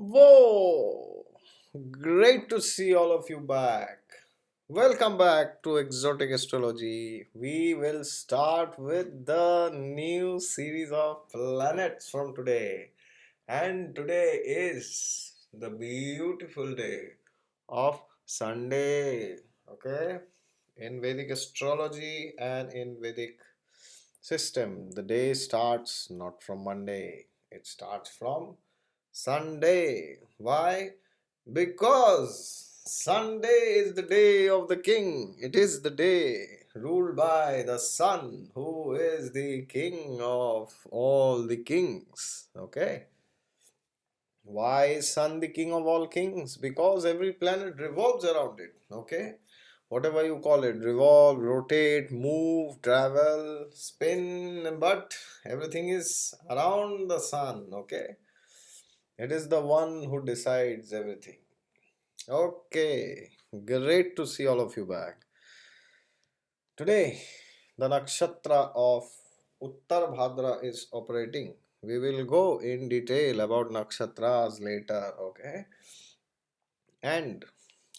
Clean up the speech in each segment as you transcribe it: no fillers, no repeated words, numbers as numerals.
Whoa! Great to see all of you back. Welcome back to Exotic Astrology. We will start with the new series of planets from today. And today is the beautiful day of Sunday. Okay? In Vedic astrology and in Vedic system, the day starts not from Monday, it starts from Sunday. Why? Because Sunday is the day of the king. It is the day ruled by the sun, who is the king of all the kings. Okay? Why is sun the king of all kings? Because every planet revolves around it. Okay? Whatever you call it, revolve, rotate, move, travel, spin, but everything is around the sun. Okay? It is the one who decides everything. Okay, great to see all of you back. Today, the nakshatra of Uttar Bhadra is operating. We will go in detail about nakshatras later, okay? And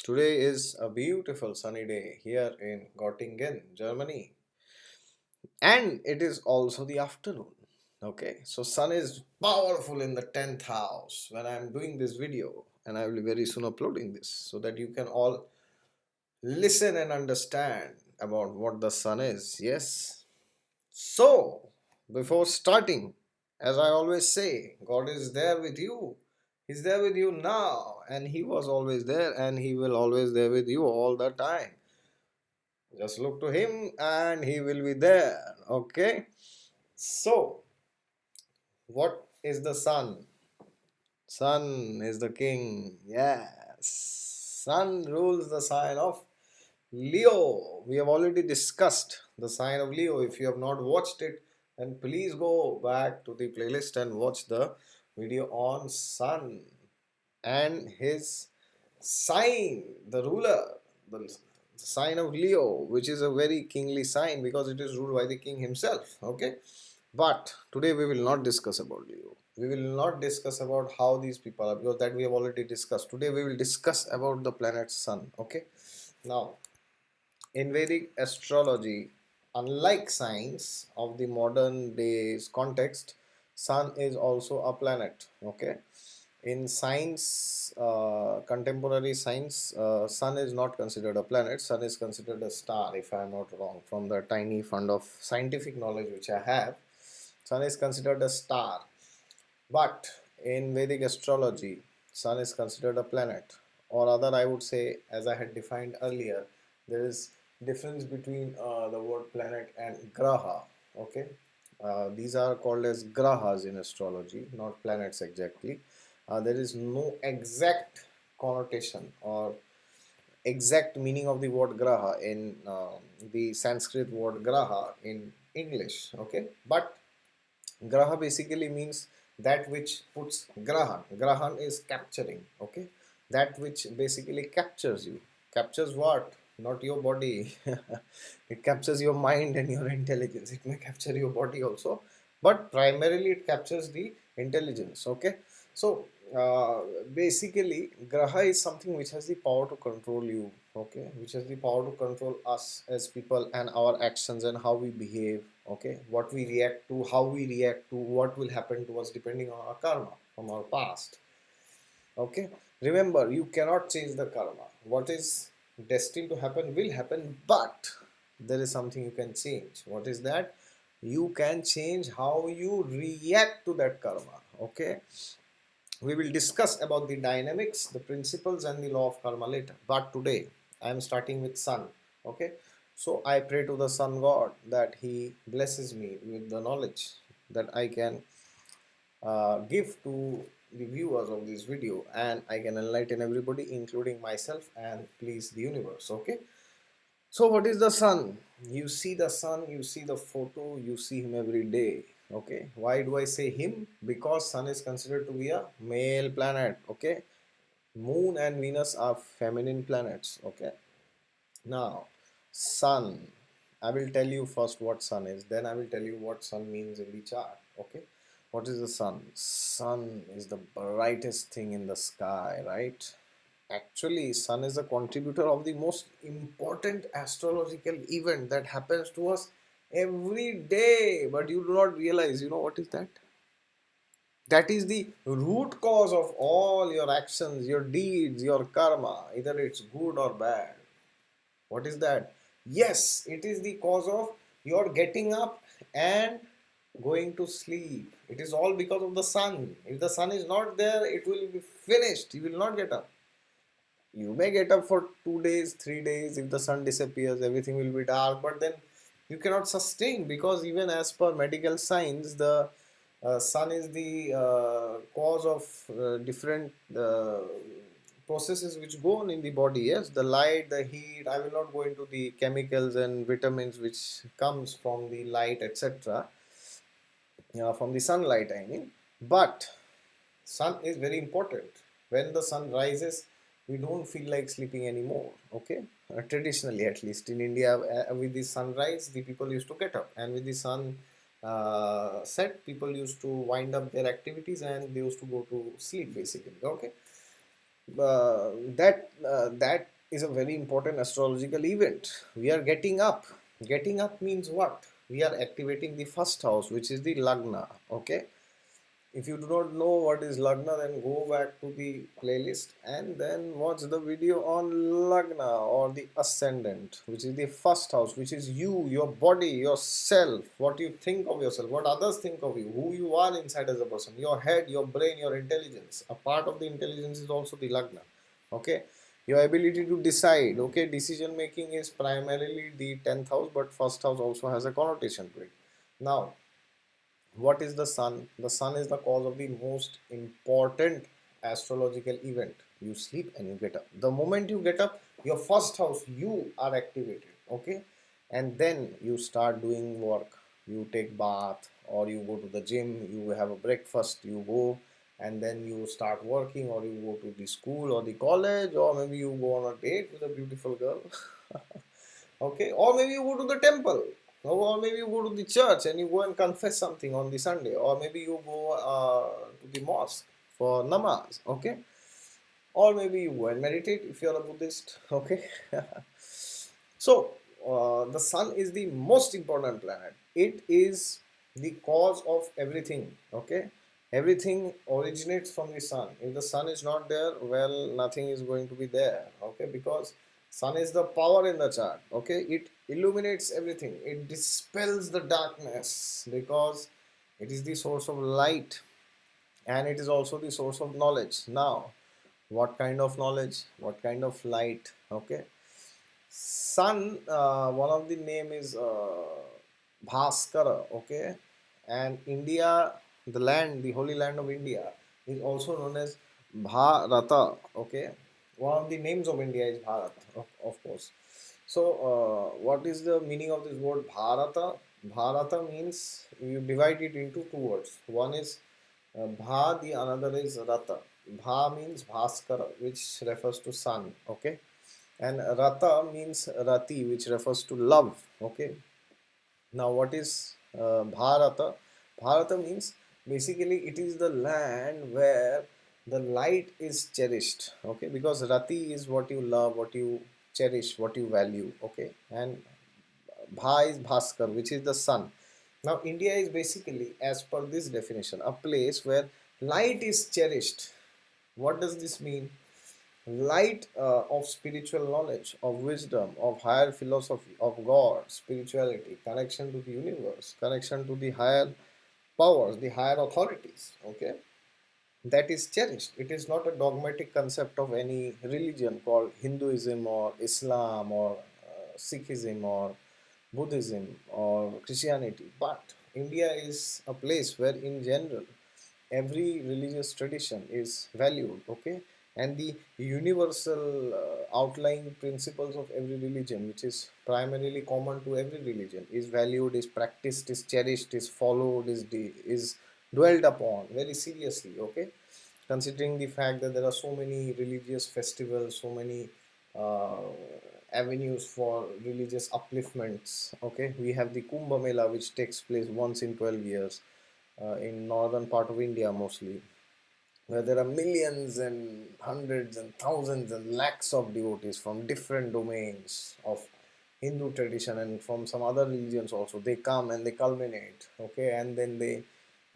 today is a beautiful sunny day here in Göttingen, Germany. And it is also the afternoon. Okay, so sun is powerful in the 10th house when I am doing this video, and I will be very soon uploading this so that you can all listen and understand about what the sun is. Yes. So, before starting, as I always say, God is there with you. He's there with you now, and He was always there, and He will always there with you all the time. Just look to Him, and He will be there. Okay. So, what is the sun? Sun is the king. Yes. Sun rules the sign of Leo. We have already discussed the sign of Leo. If you have not watched it, then please go back to the playlist and watch the video on Sun and his sign, the ruler, the sign of Leo, which is a very kingly sign because it is ruled by the king himself. Okay, but today we will not discuss about Leo. We will not discuss about how these people are because that we have already discussed. Today we will discuss about the planet Sun. Okay, now in Vedic astrology, unlike science of the modern days context, Sun is also a planet. Okay, in science, contemporary science, Sun is not considered a planet. Sun is considered a star, if I am not wrong. From the tiny fund of scientific knowledge which I have, Sun is considered a star. But in Vedic astrology, Sun is considered a planet, or other I would say, as I had defined earlier, there is difference between the word planet and graha. Okay, these are called as grahas in astrology, not planets exactly. There is no exact connotation or exact meaning of the word graha in the Sanskrit word graha in English. Okay, but graha basically means that which puts grahan is capturing. Okay, that which basically captures you. Captures what? Not your body. It captures your mind and your intelligence. It may capture your body also, but primarily it captures the intelligence. Okay, so uh, basically graha is something which has the power to control you. Okay, which has the power to control us as people and our actions and how we behave. Okay, what we react to, how we react to, what will happen to us depending on our karma from our past. Okay, remember, you cannot change the karma. What is destined to happen will happen, but there is something you can change. What is that? You can change how you react to that karma. Okay, we will discuss about the dynamics, the principles, and the law of karma later. But today, I am starting with sun. Okay, so I pray to the sun god that he blesses me with the knowledge that I can give to the viewers of this video, and I can enlighten everybody, including myself, and please the universe. Okay, so what is the sun? You see the sun, you see the photo, you see him every day. Okay, why do I say him? Because sun is considered to be a male planet. Okay, moon and Venus are feminine planets. Okay, now sun, I will tell you first what sun is, then I will tell you what sun means in the chart. Okay, What is the sun? Sun is the brightest thing in the sky, right? Actually, sun is a contributor of the most important astrological event that happens to us every day, but you do not realize. You know what is that? That is the root cause of all your actions, your deeds, your karma, either it's good or bad. What is that? Yes, it is the cause of your getting up and going to sleep. It is all because of the sun. If the sun is not there, it will be finished. You will not get up. You may get up for 2 days, 3 days. If the sun disappears, everything will be dark, but then you cannot sustain, because even as per medical science, the sun is the cause of different processes which go on in the body. Yes, the light, the heat. I will not go into the chemicals and vitamins which comes from the light, etc., from the sunlight, I mean. But sun is very important. When the sun rises, we don't feel like sleeping anymore. Okay, traditionally, at least in India, with the sunrise, the people used to get up, and with the sun set, people used to wind up their activities and they used to go to sleep, basically. Okay, that is a very important astrological event. We are getting up. Getting up means what? We are activating the first house, which is the lagna. Okay, if you do not know what is Lagna, then go back to the playlist and then watch the video on Lagna, or the ascendant, which is the first house, which is you, your body, yourself, what you think of yourself, what others think of you, who you are inside as a person, your head, your brain, your intelligence. A part of the intelligence is also the Lagna. Okay, your ability to decide. Okay, decision making is primarily the 10th house, but first house also has a connotation to it. Now, what is the sun? The sun is the cause of the most important astrological event. You sleep and you get up. The moment you get up, your first house, you are activated. Okay, and then you start doing work. You take bath, or you go to the gym, you have a breakfast, you go, and then you start working, or you go to the school or the college, or maybe you go on a date with a beautiful girl. Okay, or maybe you go to the temple, or maybe you go to the church and you go and confess something on the Sunday, or maybe you go to the mosque for namaz. Okay, or maybe you go and meditate if you're a Buddhist. Okay. So, the sun is the most important planet. It is the cause of everything. Okay, everything originates from the sun. If the sun is not there, well, nothing is going to be there. Okay, because sun is the power in the chart. Okay, it illuminates everything. It dispels the darkness, because it is the source of light, and it is also the source of knowledge. Now, what kind of knowledge? What kind of light? Okay, sun, one of the name is Bhaskara. Okay, and India, the land, the holy land of India, is also known as Bharata. Okay, one of the names of India is Bharat, of course. So, what is the meaning of this word Bharata? Bharata means, you divide it into two words. One is Bha, the another is Rata. Bha means Bhaskara, which refers to sun. Okay, and Rata means Rati, which refers to love. Okay, now what is Bharata? Bharata means, basically, it is the land where the light is cherished. Okay, because Rati is what you love, what you cherish, what you value. Okay, and Bha is Bhaskar, which is the sun. Now, India is basically, as per this definition, a place where light is cherished. What does this mean? Light of spiritual knowledge, of wisdom, of higher philosophy, of God, spirituality, connection to the universe, connection to the higher powers, the higher authorities. Okay, that is cherished. It is not a dogmatic concept of any religion called Hinduism or Islam or Sikhism or Buddhism or Christianity. But India is a place where, in general, every religious tradition is valued. Okay, and the universal outlying principles of every religion, which is primarily common to every religion, is valued, is practiced, is cherished, is followed, is dwelled upon very seriously. Okay, considering the fact that there are so many religious festivals, so many uh, avenues for religious upliftments. Okay, we have the Kumbh Mela, which takes place once in 12 years. in northern part of India mostly, where there are millions and hundreds and thousands and lakhs of devotees from different domains of Hindu tradition and from some other religions also. They come and they culminate, okay, and then they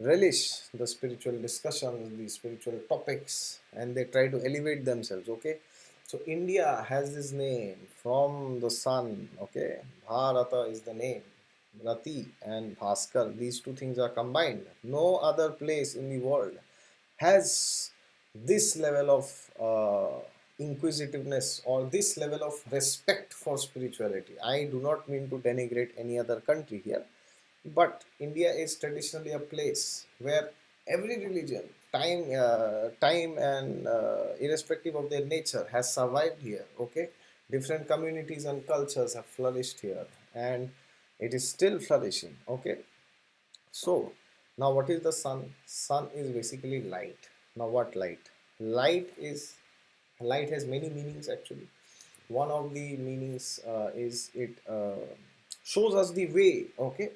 relish the spiritual discussions, the spiritual topics, and they try to elevate themselves, okay. So India has this name from the sun, okay. Bharata is the name. Rati and Bhaskar, these two things are combined. No other place in the world has this level of inquisitiveness or this level of respect for spirituality. I do not mean to denigrate any other country here, but India is traditionally a place where every religion, time and irrespective of their nature, has survived here. Okay, different communities and cultures have flourished here, and it is still flourishing. Okay, so now what is the sun? Sun is basically light. Now what light? Light is light has many meanings actually. One of the meanings is it shows us the way. Okay,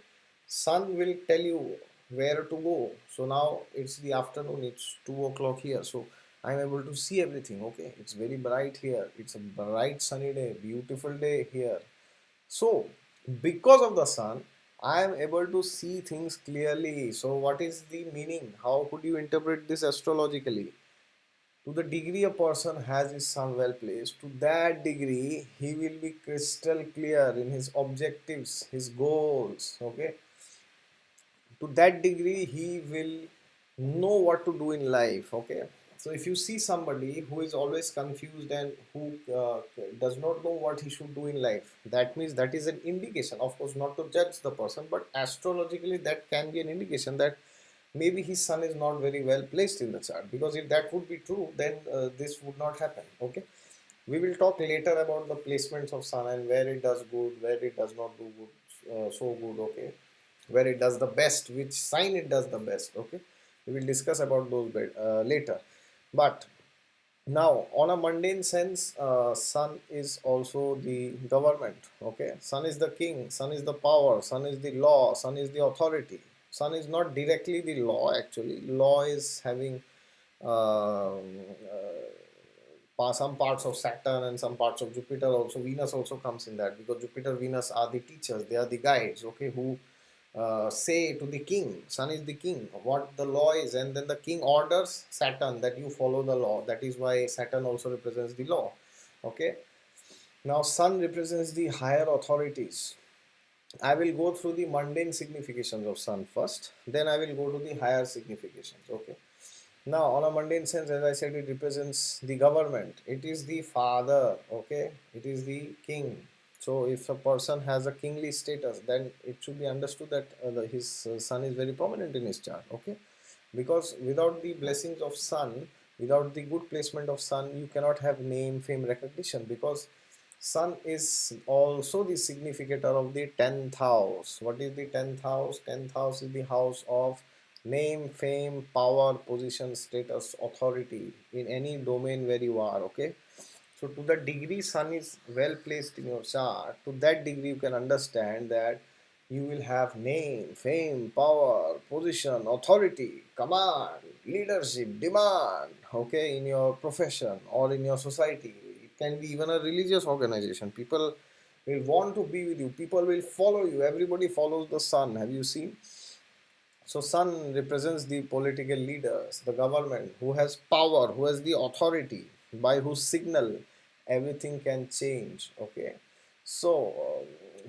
sun will tell you where to go. So now it's the afternoon. It's 2 o'clock here. So I'm able to see everything. Okay, it's very bright here. It's a bright sunny day, beautiful day here. So, because of the sun, I am able to see things clearly. So, what is the meaning? How could you interpret this astrologically? To the degree a person has his sun well placed, to that degree he will be crystal clear in his objectives, his goals. Okay, to that degree he will know what to do in life. Okay, so if you see somebody who is always confused and who does not know what he should do in life, that means that is an indication, of course not to judge the person, but astrologically that can be an indication that maybe his sun is not very well placed in the chart, because if that would be true, then this would not happen. Okay, we will talk later about the placements of sun and where it does good, where it does not do good, so good. Okay, where it does the best, which sign it does the best. Okay, we will discuss about those later. But now on a mundane sense, sun is also the government. Okay, sun is the king, sun is the power, sun is the law, sun is the authority. Sun is not directly the law. Actually, law is having some parts of Saturn and some parts of Jupiter also. Venus also comes in that, because Jupiter, Venus are the teachers, they are the guides, okay, who say to the king, Sun is the king, what the law is, and then the king orders Saturn that you follow the law. That is why Saturn also represents the law. Okay, now Sun represents the higher authorities. I will go through the mundane significations of Sun first, then I will go to the higher significations. Okay, now, on a mundane sense, as I said, it represents the government. It is the father, okay? It is the king. So, if a person has a kingly status, then it should be understood that his sun is very prominent in his chart, okay? Because without the blessings of sun, without the good placement of sun, you cannot have name, fame, recognition, because sun is also the significator of the 10th house. What is the 10th house? 10th house is the house of name, fame, power, position, status, authority in any domain where you are. Okay, so to the degree sun is well placed in your chart, to that degree you can understand that you will have name, fame, power, position, authority, command, leadership, demand, okay, in your profession or in your society. It can be even a religious organization. People will want to be with you, people will follow you, everybody follows the sun. Have you seen? So sun represents the political leaders, the government, who has power, who has the authority, by whose signal everything can change. Okay, so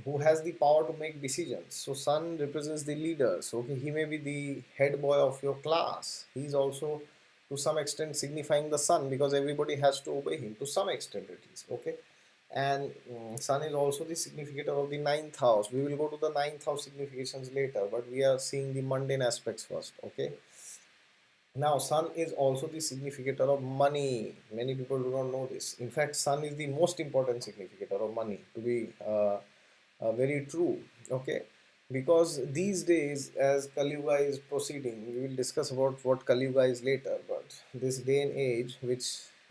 who has the power to make decisions? So sun represents the leaders. Okay, he may be the head boy of your class. He is also to some extent signifying the sun, because everybody has to obey him to some extent at least. Okay, and sun is also the significator of the ninth house. We will go to the ninth house significations later, but we are seeing the mundane aspects first. Okay, now sun is also the significator of money. Many people do not know this. In fact, sun is the most important significator of money, to be very true. Okay, because these days, as Kali Yuga is proceeding, we will discuss about what Kali Yuga is later, but this day and age which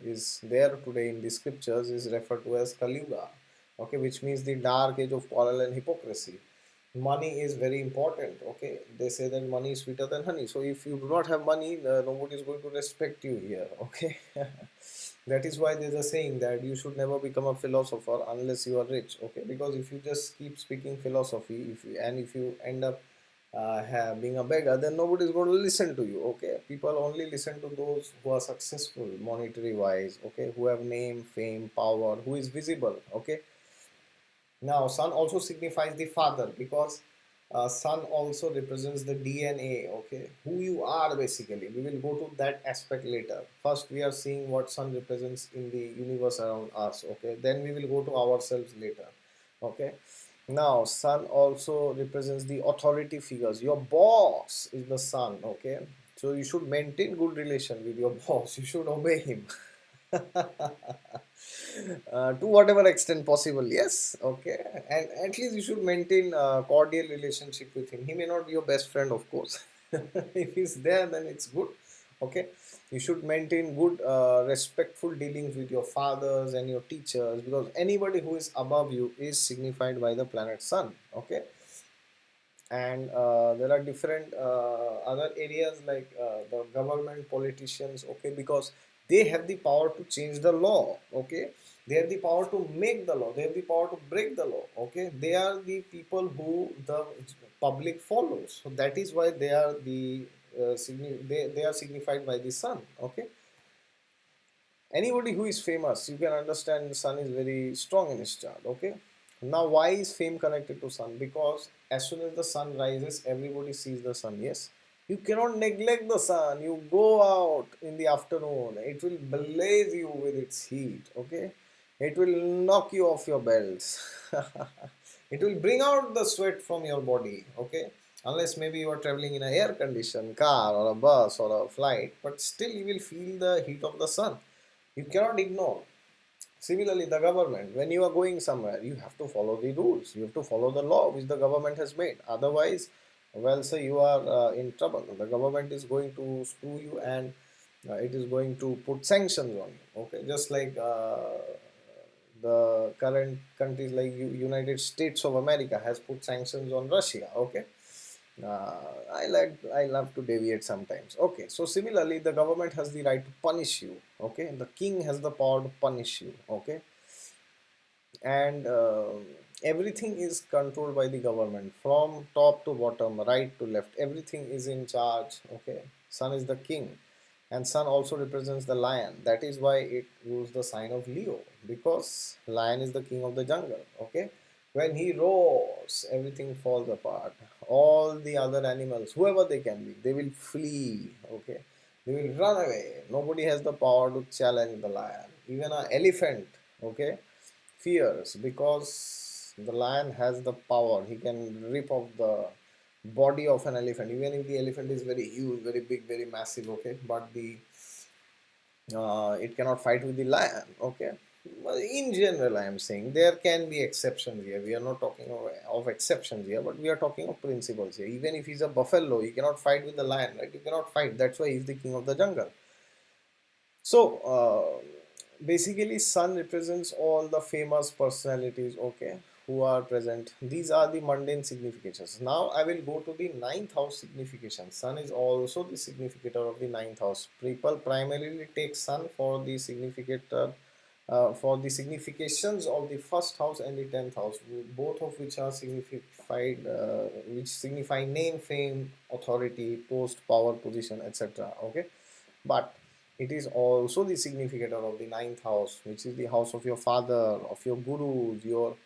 is there today in the scriptures is referred to as Kali Yuga. Okay, which means the dark age of quarrel and hypocrisy. money is very important. Okay, they say that money is sweeter than honey. So if you do not have money, nobody is going to respect you here. Okay. That is why there's a saying that you should never become a philosopher unless you are rich. Okay, because if you just keep speaking philosophy, if you end up being a beggar, then nobody is going to listen to you. Okay, people only listen to those who are successful monetary wise. Okay, who have name, fame, power, who is visible. Okay. Now, sun also signifies the father, because sun also represents the DNA, okay, who you are basically. We will go to that aspect later. First, we are seeing what sun represents in the universe around us, okay. Then we will go to ourselves later, okay. Now, sun also represents the authority figures. Your boss is the sun, okay. So you should maintain good relation with your boss. You should obey him. To whatever extent possible, yes, okay, and at least you should maintain a cordial relationship with him. He may not be your best friend, of course. If he's there, then it's good, okay. You should maintain good respectful dealings with your fathers and your teachers, because anybody who is above you is signified by the planet sun, okay. And there are different other areas like the government, politicians, okay, because they have the power to change the law, okay. They have the power to make the law, they have the power to break the law, okay. They are the people who the public follows, so that is why they are the they are signified by the sun, okay. Anybody who is famous, you can understand the sun is very strong in his chart, okay. Now, why is fame connected to sun? Because as soon as the sun rises, everybody sees the sun, yes. You cannot neglect the sun. You go out in the afternoon, it will blaze you with its heat, okay. It will knock you off your belts. It will bring out the sweat from your body, okay. Unless maybe you are traveling in an air conditioned car or a bus or a flight, but still you will feel the heat of the sun. You cannot ignore. Similarly, the government, when you are going somewhere, you have to follow the rules. You have to follow the law which the government has made. Otherwise, well, say you are in trouble. The government is going to screw you, and it is going to put sanctions on you. Okay, just like the current countries like United States of America has put sanctions on Russia. Okay, I love to deviate sometimes. Okay, so similarly, the government has the right to punish you. Okay, the king has the power to punish you. Okay, and everything is controlled by the government from top to bottom, right to left. Everything is in charge. Okay, sun is the king, and sun also represents the lion. That is why it rules the sign of Leo, because lion is the king of the jungle. Okay, when he roars, everything falls apart. All the other animals, whoever they can be, they will flee. Okay, they will run away. Nobody has the power to challenge the lion. Even an elephant, okay, fears, because the lion has the power. He can rip off the body of an elephant, even if the elephant is very huge, very big, very massive, okay, but the it cannot fight with the lion, okay. Well, in general, I am saying there can be exceptions here. We are not talking of exceptions here, but we are talking of principles here. Even if he's a buffalo, he cannot fight with the lion, right? You cannot fight. That's why he's the king of the jungle. So basically, sun represents all the famous personalities, okay, who are present. These are the mundane significations. Now I will go to the ninth house signification. Sun is also the significator of the ninth house. People primarily take sun for the significator, for the significations of the first house and the 10th house, both of which are signified, which signify name, fame, authority, post, power, position, etc. Okay, but it is also the significator of the ninth house, which is the house of your father, of your gurus, your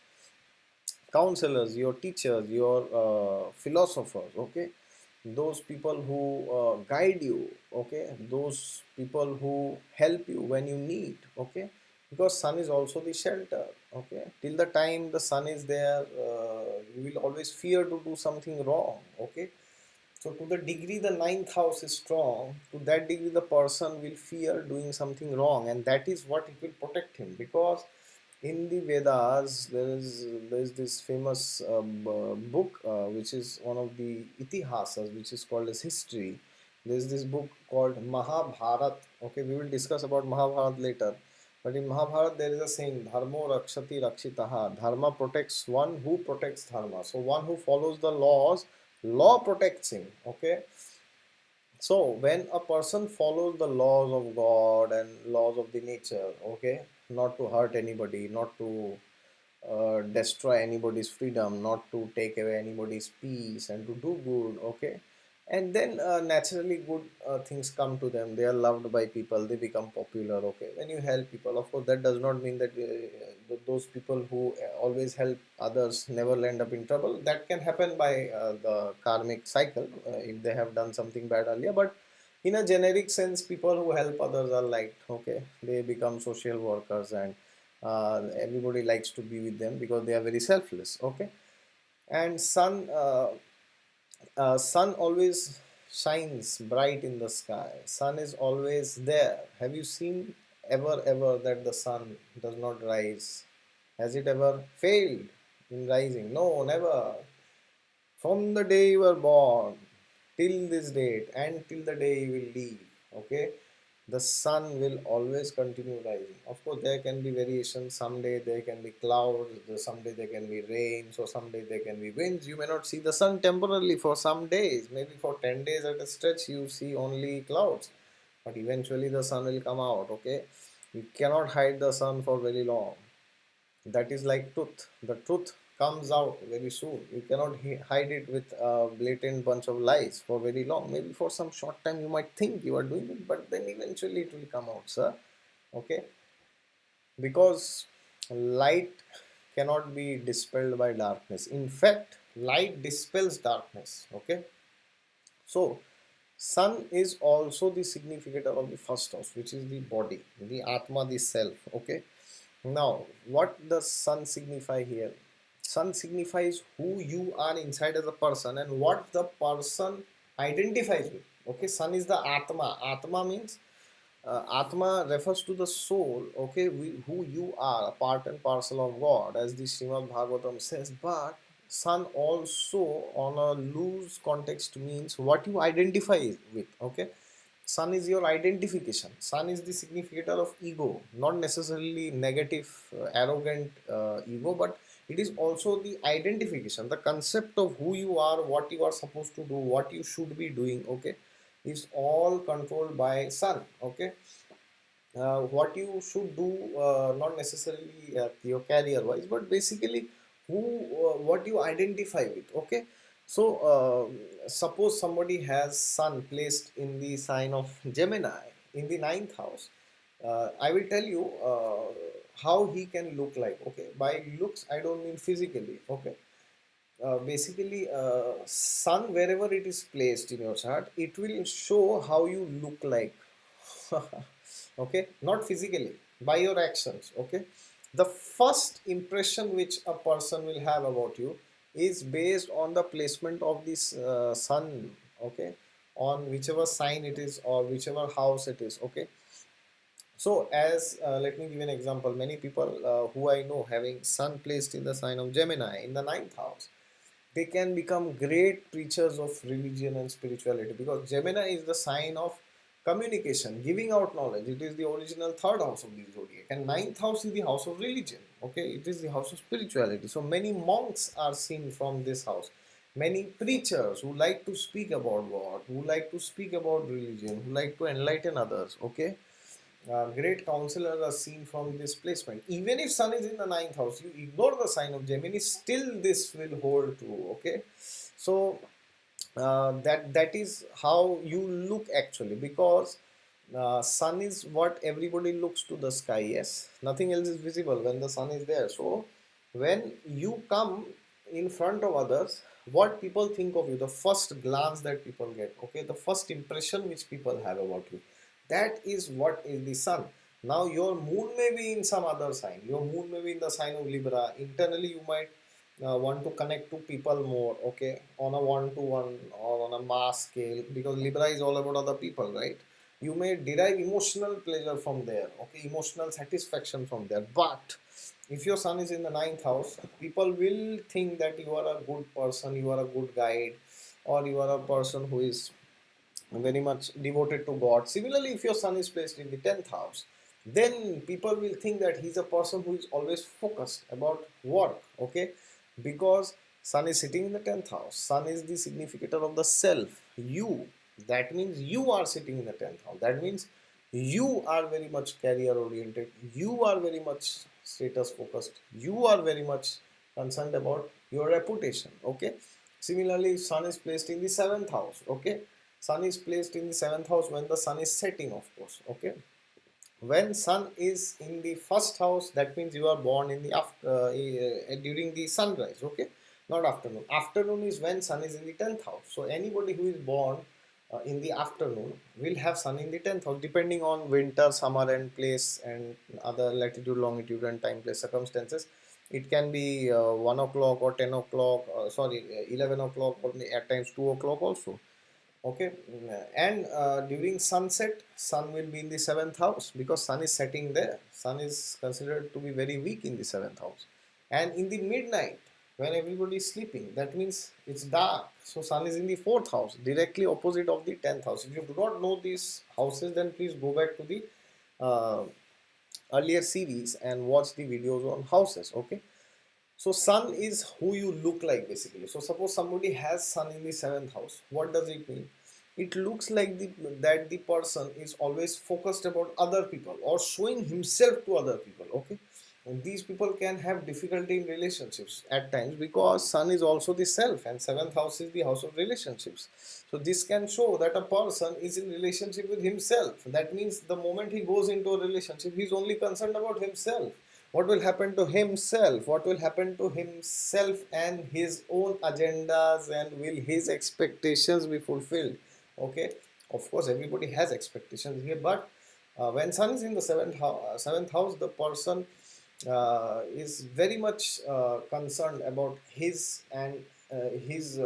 counselors, your teachers, your philosophers, okay, those people who guide you, okay, those people who help you when you need, okay, because sun is also the shelter, okay. Till the time the sun is there, you will always fear to do something wrong, okay. So to the degree the ninth house is strong, to that degree the person will fear doing something wrong, and that is what it will protect him. Because in the Vedas, there is this famous book, which is one of the itihasas, which is called as history. There is this book called Mahabharat. Okay, we will discuss about Mahabharat later. But in Mahabharata, there is a saying, Dharmo rakshati rakshitaha. Dharma protects one who protects dharma. So one who follows the laws, law protects him. Okay. So when a person follows the laws of God and laws of the nature, okay, not to hurt anybody, not to destroy anybody's freedom, not to take away anybody's peace, and to do good, okay, and then naturally good things come to them. They are loved by people, they become popular, okay. When you help people, of course, that does not mean that those people who always help others never end up in trouble. That can happen by the karmic cycle if they have done something bad earlier, but in a generic sense, people who help others are liked, okay. They become social workers, and everybody likes to be with them because they are very selfless, okay. And sun always shines bright in the sky. Sun is always there. Have you seen ever that the sun does not rise? Has it ever failed in rising? No, never. From the day you were born till this date and till the day you will leave, okay, the sun will always continue rising. Of course, there can be variations. Someday there can be clouds, someday there can be rain, so someday there can be winds. You may not see the sun temporarily for some days, maybe for 10 days at a stretch you see only clouds, but eventually the sun will come out, okay. You cannot hide the sun for very long. That is like truth. The truth comes out very soon. You cannot hide it with a blatant bunch of lies for very long. Maybe for some short time you might think you are doing it, but then eventually it will come out, sir, okay. Because light cannot be dispelled by darkness. In fact, light dispels darkness, okay. So sun is also the significator of the first house, which is the body, the atma, the self, okay. Now, what does sun signify here? Sun signifies who you are inside as a person and what the person identifies with. Okay, sun is the Atma. Atma means Atma refers to the soul, okay, who you are, a part and parcel of God, as the Srimad Bhagavatam says. But sun also, on a loose context, means what you identify with, okay. Sun is your identification. Sun is the significator of ego, not necessarily negative, arrogant ego, but it is also the identification, the concept of who you are, what you are supposed to do, what you should be doing, okay, is all controlled by sun, okay. What you should do, not necessarily your career wise, but basically who, what you identify with, okay. So suppose somebody has sun placed in the sign of Gemini in the ninth house. I will tell you how he can look like, okay. By looks I don't mean physically, okay. Basically, sun, wherever it is placed in your chart, it will show how you look like. Okay, not physically, by your actions, okay. The first impression which a person will have about you is based on the placement of this sun, okay, on whichever sign it is or whichever house it is, okay. So as let me give you an example. Many people who I know having sun placed in the sign of Gemini in the ninth house, they can become great preachers of religion and spirituality, because Gemini is the sign of communication, giving out knowledge. It is the original third house of the zodiac, and ninth house is the house of religion. Okay, it is the house of spirituality. So many monks are seen from this house. Many preachers who like to speak about God, who like to speak about religion, who like to enlighten others. Okay, great counselors are seen from this placement. Even if Sun is in the ninth house, you ignore the sign of Gemini, still this will hold true. Okay, so that is how you look actually, because sun is what everybody looks to the sky. Yes, nothing else is visible when the sun is there. So when you come in front of others, what people think of you, the first glance that people get, okay, the first impression which people have about you, that is what is the sun. Now your moon may be in some other sign, your moon may be in the sign of Libra. Internally you might want to connect to people more, okay, on a one-to-one or on a mass scale, because Libra is all about other people, right? You may derive emotional pleasure from there, okay, emotional satisfaction from there. But if your sun is in the ninth house, people will think that you are a good person, you are a good guide, or you are a person who is very much devoted to God. Similarly, if your sun is placed in the 10th house, then people will think that he's a person who is always focused about work. Okay, because sun is sitting in the 10th house. Sun is the significator of the self, you. That means you are sitting in the 10th house. That means you are very much career oriented, you are very much status focused, you are very much concerned about your reputation. Okay, similarly sun is placed in the 7th house. Okay, sun is placed in the 7th house when the sun is setting, of course. Okay, when sun is in the first house, that means you are born in the during the sunrise. Okay, not afternoon. Afternoon is when sun is in the 10th house. So anybody who is born in the afternoon will have sun in the 10th house, depending on winter, summer, and place, and other latitude, longitude, and time, place circumstances. It can be 1 o'clock or 10 o'clock, sorry, 11 o'clock, or at times 2 o'clock also. Okay, and during sunset, sun will be in the 7th house because sun is setting there. Sun is considered to be very weak in the 7th house. And in the midnight, when everybody is sleeping, that means it's dark. So sun is in the 4th house, directly opposite of the 10th house. If you do not know these houses, then please go back to the uh, earlier series and watch the videos on houses. Okay, so sun is who you look like basically. So suppose somebody has sun in the 7th house, what does it mean? It looks like that the person is always focused about other people or showing himself to other people. Okay, and these people can have difficulty in relationships at times because sun is also the self and 7th house is the house of relationships. So this can show that a person is in relationship with himself. That means the moment he goes into a relationship, he is only concerned about himself. What will happen to himself, what will happen to himself and his own agendas, and will his expectations be fulfilled? Okay, of course everybody has expectations here, but when sun is in the seventh house, the person is very much concerned about his and his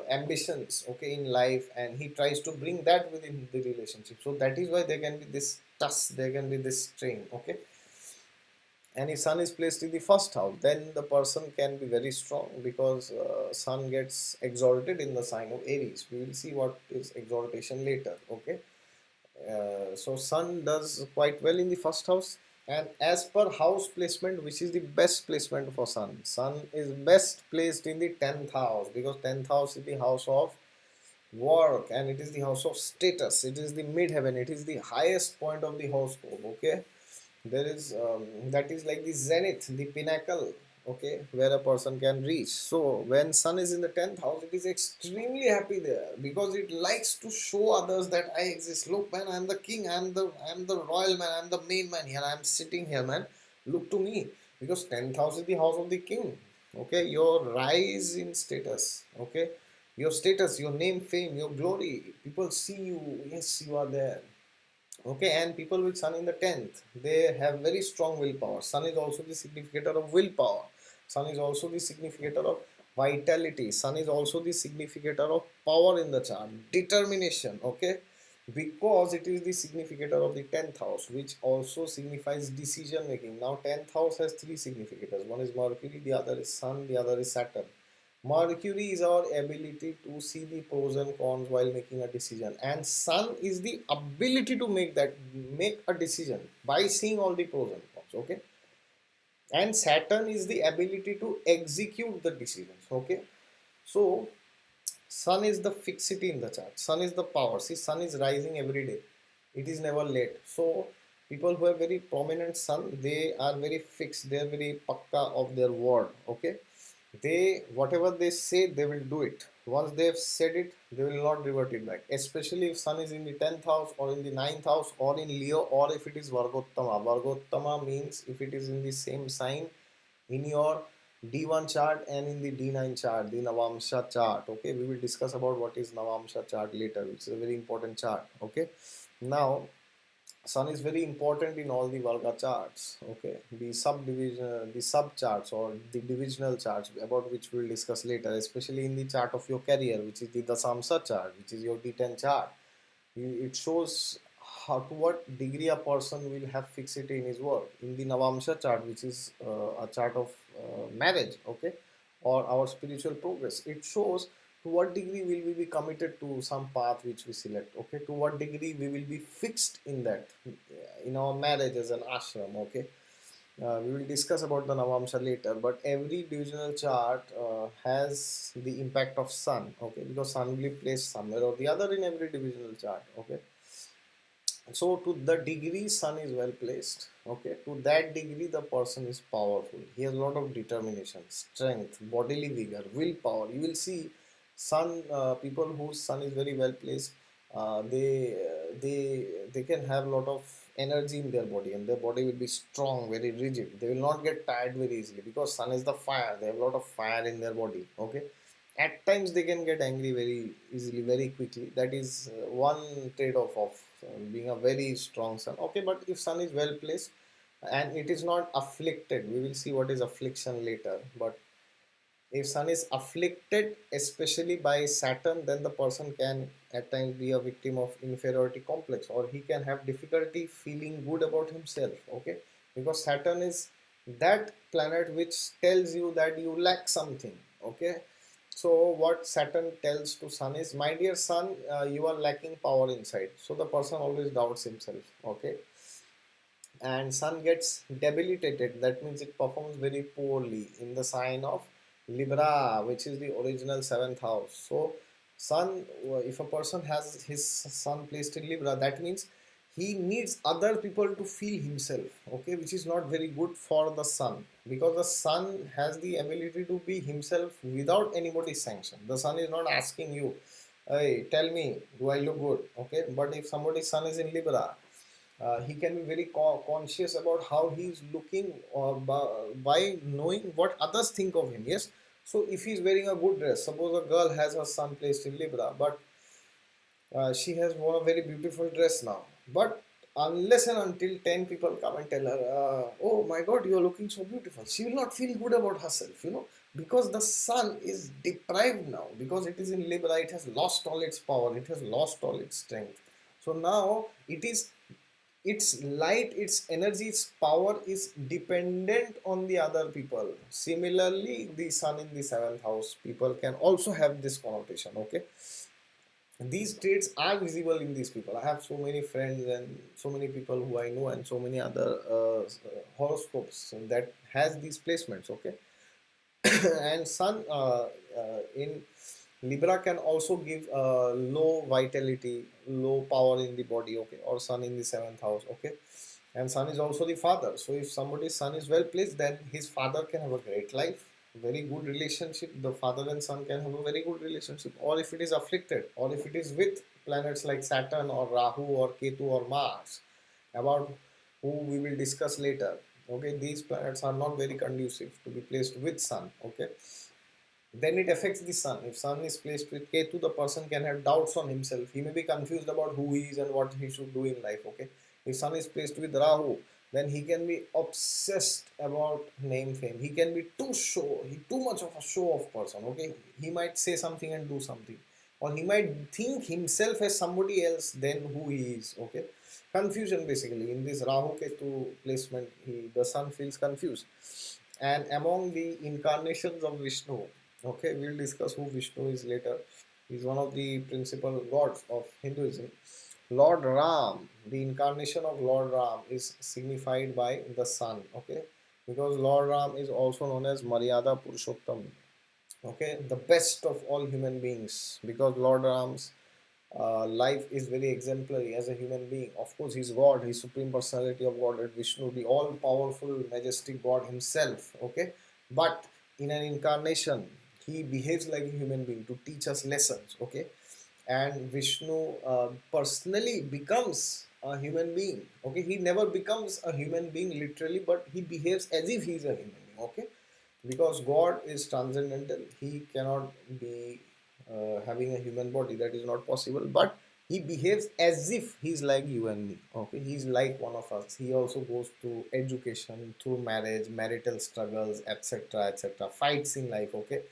ambitions, okay, in life, and he tries to bring that within the relationship. So that is why there can be this tuss, there can be this strain. Okay, and if sun is placed in the first house, then the person can be very strong because sun gets exalted in the sign of Aries. We will see what is exaltation later. Okay, so sun does quite well in the first house, and as per house placement, which is the best placement for sun, sun is best placed in the 10th house because 10th house is the house of work and it is the house of status, it is the midheaven, it is the highest point of the horoscope. Okay, there is that is like the zenith, the pinnacle, okay, where a person can reach. So when sun is in the 10th house, it is extremely happy there because it likes to show others that I exist. Look man, I'm the king, I'm the royal man, I'm the main man here, I'm sitting here man, look to me. Because 10th house is the house of the king. Okay, your rise in status, okay, your status, your name, fame, your glory, people see you, yes, you are there. Okay, and people with sun in the 10th, they have very strong willpower. Sun is also the significator of willpower. Sun is also the significator of vitality. Sun is also the significator of power in the chart, determination. Okay, because it is the significator of the 10th house, which also signifies decision making. Now 10th house has three significators: one is Mercury, the other is Sun, the other is Saturn. Mercury is our ability to see the pros and cons while making a decision, and Sun is the ability to make a decision by seeing all the pros and cons. Okay, and Saturn is the ability to execute the decisions. Okay, so sun is the fixity in the chart, sun is the power. See, sun is rising every day, it is never late. So people who have very prominent sun, they are very fixed, they are very pakka of their word. Okay, they, whatever they say, they will do it. Once they have said it, they will not revert it back, especially if sun is in the 10th house or in the 9th house or in Leo, or if it is Vargottama means if it is in the same sign in your D1 chart and in the D9 chart, the Navamsha chart. Okay, we will discuss about what is Navamsha chart later, which is a very important chart. Okay, now sun is very important in all the Varga charts. Okay, the subdivision, the sub charts or the divisional charts, about which we will discuss later, especially in the chart of your career, which is the Dasamsa chart, which is your D10 chart. It shows how, to what degree a person will have fixity in his work. In the Navamsha chart, which is a chart of marriage, okay, or our spiritual progress, it shows to what degree will we be committed to some path which we select, okay, to what degree we will be fixed in that, in our marriage as an ashram, okay. We will discuss about the Navamsha later, but every divisional chart has the impact of sun, okay, because sun will be placed somewhere or the other in every divisional chart, okay. So to the degree sun is well placed, okay, to that degree the person is powerful. He has a lot of determination, strength, bodily vigor, willpower. You will see sun people whose sun is very well placed. They can have a lot of energy in their body, and their body will be strong, very rigid. They will not get tired very easily because sun is the fire. They have a lot of fire in their body, okay. At times they can get angry very easily, very quickly. That is one trade-off of being a very strong sun, okay. But if sun is well placed and it is not afflicted, we will see what is affliction later. But if sun is afflicted especially by Saturn, then the person can at times be a victim of inferiority complex, or he can have difficulty feeling good about himself, okay, because Saturn is that planet which tells you that you lack something, okay. So what Saturn tells to sun is, my dear sun, you are lacking power inside. So the person always doubts himself, okay. And sun gets debilitated, that means it performs very poorly in the sign of Libra, which is the original seventh house. So sun, if a person has his sun placed in Libra, that means he needs other people to feel himself, okay, which is not very good for the sun, because the sun has the ability to be himself without anybody's sanction. The sun is not asking you, hey, tell me, do I look good, okay. But if somebody's sun is in Libra, he can be very conscious about how he is looking, or by knowing what others think of him. Yes. So if he is wearing a good dress, suppose a girl has her sun placed in Libra, but she has worn a very beautiful dress now, but unless and until 10 people come and tell her, oh my god, you are looking so beautiful, she will not feel good about herself, because the sun is deprived now, because it is in Libra. It has lost all its power, it has lost all its strength. So now it is, its light, its energy, its power is dependent on the other people. Similarly, the sun in the seventh house, people can also have this connotation, okay. These traits are visible in these people. I have so many friends and so many people who I know, and so many other horoscopes that has these placements, okay. And sun in Libra can also give low vitality, low power in the body, okay, or sun in the seventh house, okay. And sun is also the father. So if somebody's sun is well placed, then his father can have a great life, very good relationship. The father and son can have a very good relationship. Or if it is afflicted, or if it is with planets like Saturn or Rahu or Ketu or Mars, about who we will discuss later, okay, these planets are not very conducive to be placed with sun, okay. Then it affects the sun. If sun is placed with Ketu, the person can have doubts on himself. He may be confused about who he is and what he should do in life, okay. If sun is placed with Rahu, then he can be obsessed about name, fame. He can be too much of a show off person, okay. He might say something and do something, or he might think himself as somebody else than who he is, okay. Confusion, basically, in this Rahu Ketu placement, the sun feels confused. And among the incarnations of Vishnu, okay, we'll discuss who Vishnu is later. He's one of the principal gods of Hinduism. Lord Ram, the incarnation of Lord Ram is signified by the sun, okay, because Lord Ram is also known as Maryada Purushottam, okay, the best of all human beings, because Lord Ram's life is very exemplary as a human being. Of course, he's God, he's Supreme Personality of Godhead, Vishnu, the all powerful, majestic God himself. Okay, but in an incarnation, he behaves like a human being to teach us lessons. Okay, and Vishnu personally becomes a human being. Okay, he never becomes a human being literally, but he behaves as if he is a human being. Okay, because God is transcendental, he cannot be having a human body, that is not possible, but he behaves as if he's like you and me, okay, he's like one of us. He also goes through education, through marriage, marital struggles, etc., etc., fights in life, okay.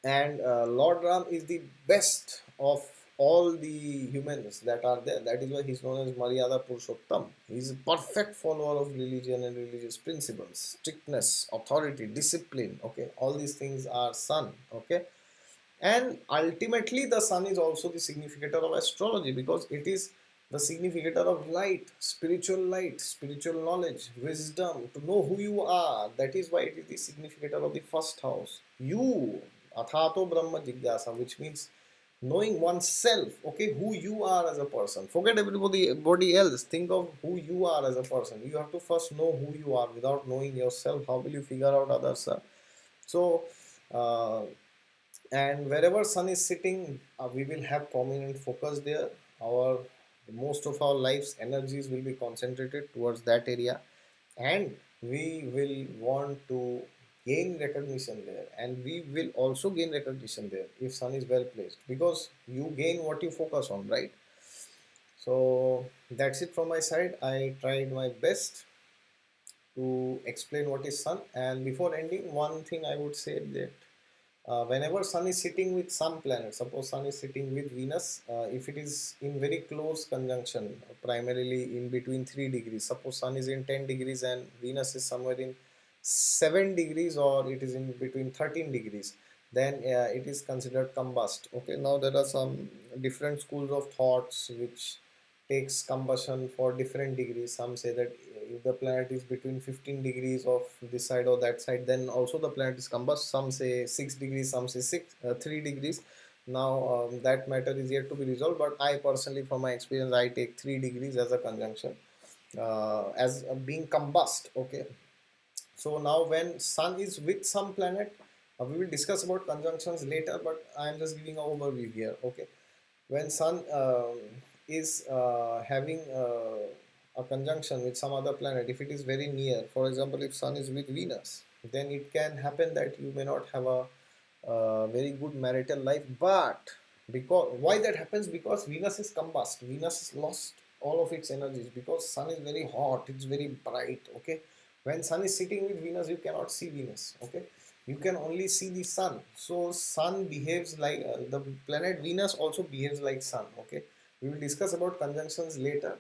And Lord Ram is the best of all the humans that are there. That is why he's known as Maryada Purushottam. He's a perfect follower of religion and religious principles, strictness, authority, discipline. Okay, all these things are sun. Okay, And ultimately the sun is also the significator of astrology, because it is the significator of light, spiritual knowledge, wisdom, to know who you are. That is why it is the significator of the first house. You, athato brahma jigyasa, which means knowing oneself, okay, who you are as a person. Forget everybody else, think of who you are as a person. You have to first know who you are. Without knowing yourself, how will you figure out others? So uh, and wherever sun is sitting, we will have prominent focus there. Our most of our life's energies will be concentrated towards that area, and we will want to gain recognition there, and we will also gain recognition there if sun is well placed, because you gain what you focus on, right? So that's it from my side. I tried my best to explain what is sun. And before ending, one thing I would say that whenever sun is sitting with some planet, suppose sun is sitting with Venus, if it is in very close conjunction, primarily in between 3 degrees, suppose sun is in 10 degrees and Venus is somewhere in 7 degrees, or it is in between 13 degrees, then it is considered combust. Okay, now there are some different schools of thoughts which takes combustion for different degrees. Some say that if the planet is between 15 degrees of this side or that side, then also the planet is combust. Some say 6 degrees, some say 3 degrees. Now that matter is yet to be resolved, but I personally, from my experience, I take 3 degrees as a conjunction, as being combust. Okay, so now when sun is with some planet, we will discuss about conjunctions later, but I am just giving an overview here. Okay, when sun is having a conjunction with some other planet, if it is very near, for example, if sun is with Venus, then it can happen that you may not have a very good marital life. But because why that happens, because Venus is combust, Venus has lost all of its energies, because sun is very hot, it's very bright. Okay, when sun is sitting with Venus, you cannot see Venus. Okay, you can only see the sun. So sun behaves like the planet Venus also behaves like sun. Okay, we will discuss about conjunctions later.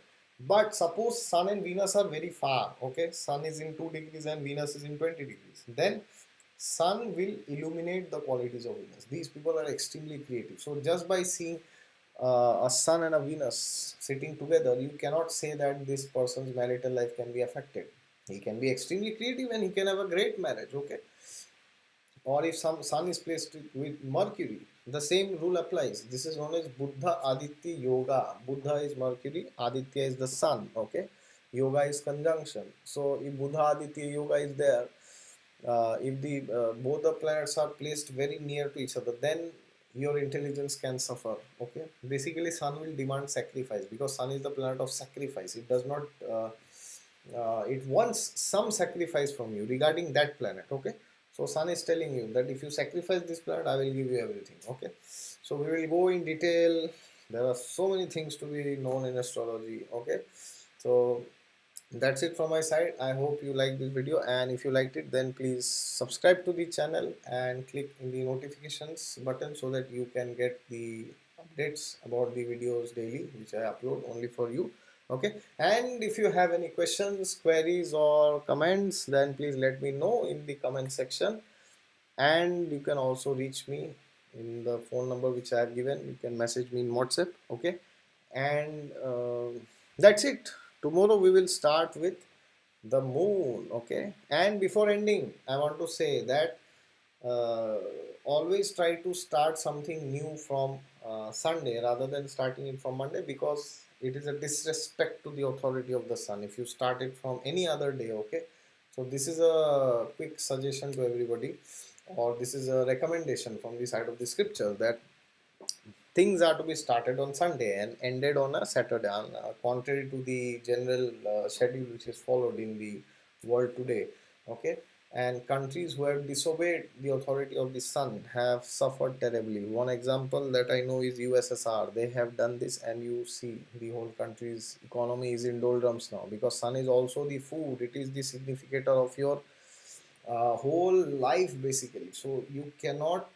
But suppose sun and Venus are very far. Okay, sun is in 2 degrees and Venus is in 20 degrees, then sun will illuminate the qualities of Venus. These people are extremely creative. So just by seeing a sun and a Venus sitting together, you cannot say that this person's marital life can be affected. He can be extremely creative and he can have a great marriage. Okay, or if some sun is placed with Mercury, the same rule applies. This is known as Buddha Aditya Yoga. Buddha is Mercury, Aditya is the sun. Okay, yoga is conjunction. So if Buddha Aditya Yoga is there, if the both the planets are placed very near to each other, then your intelligence can suffer. Okay, basically sun will demand sacrifice, because sun is the planet of sacrifice. It does not it wants some sacrifice from you regarding that planet. Okay, so sun is telling you that if you sacrifice this planet, I will give you everything. Okay, so we will go in detail. There are so many things to be known in astrology. Okay, so that's it from my side. I hope you liked this video, and if you liked it, then please subscribe to the channel and click in the notifications button so that you can get the updates about the videos daily which I upload only for you. Okay, and if you have any questions, queries, or comments, then please let me know in the comment section. And you can also reach me in the phone number which I have given. You can message me in WhatsApp. Okay, and that's it. Tomorrow we will start with the moon. Okay, and before ending, I want to say that uh, always try to start something new from Sunday rather than starting it from Monday, because it is a disrespect to the authority of the sun if you start it from any other day. Okay, so this is a quick suggestion to everybody, or this is a recommendation from the side of the scripture, that things are to be started on Sunday and ended on a Saturday, contrary to the general schedule which is followed in the world today. Okay, and countries who have disobeyed the authority of the sun have suffered terribly. One example that I know is USSR. They have done this, and you see the whole country's economy is in doldrums now, because sun is also the food. It is the significator of your whole life basically. So you cannot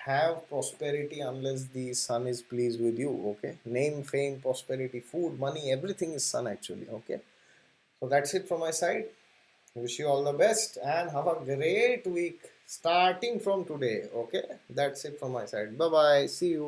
have prosperity unless the sun is pleased with you. Okay, name, fame, prosperity, food, money, everything is sun actually. Okay, so that's it from my side. Wish you all the best and have a great week starting from today. Okay, that's it from my side. Bye bye. See you.